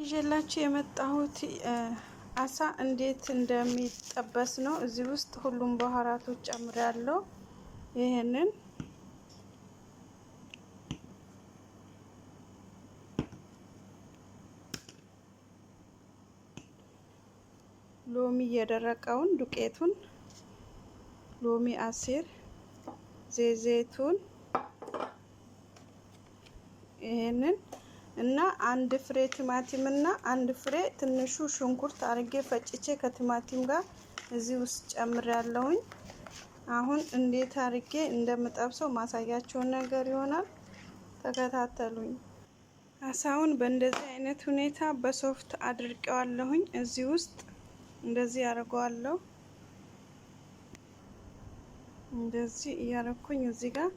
ይዤላችሁ የመጣሁት አሳ እንዴት እንደሚጠበስ ነው። እዚህ ውስጥ ሁሉም ባህራቶች ጨምሬያለሁ። ይሄንን ሎሚ የደረቀውን ዱቄቱን፣ ሎሚ አሲር፣ ዘይቱን ይሄንን እና አንድ ፍሬ ቲማቲም እና አንድ ፍሬ ትንሹ ሽንኩርት አርጌ ፈጭቼ ከቲማቲም ጋር እዚህ ውስጥ ጨምሬያለሁኝ። አሁን እንዴት አርጌ እንደምጠብሰው ማሳያችሁ ነገር ይሆናል። ተከታተሉኝ። አሳውን በእንደዚህ አይነት ሁኔታ በሶፍት አድርቄዋለሁኝ። እዚህ ውስጥ እንደዚህ አድርገዋለሁ። እንደዚህ እያረኩኝ እዚህ ጋር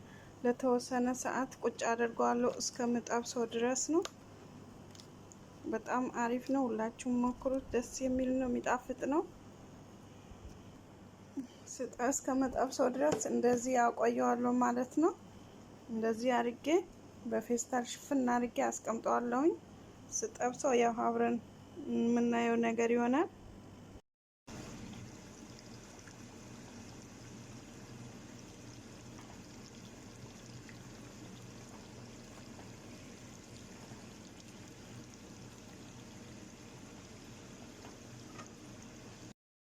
ለተወሰነ ሰዓት ቁጭ አድርገዋለሁ እስከምጠብሰው ድረስ ነው። በጣም አሪፍ ነው። ሁላችሁም ሞክሩት። ደስ የሚል ነው፣ የሚጣፍጥ ነው። እስከምጠብሰው ድረስ እንደዚህ ያቆየዋለሁ ማለት ነው። እንደዚህ አርጌ በፌስታል ሽፍን አርጌ አስቀምጠዋለሁኝ። ስጠብሰው ያው አብረን የምናየው ነገር ይሆናል።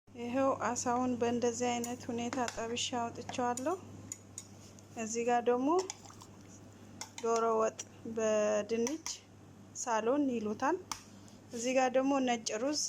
ይሄው አሳውን በእንደዚህ አይነት ሁኔታ ጠብሼ አውጥቼዋለሁ። እዚህ ጋር ደግሞ ዶሮ ወጥ በድንች ሳሎን ይሉታል። እዚህ ጋር ደግሞ ነጭ ሩዝ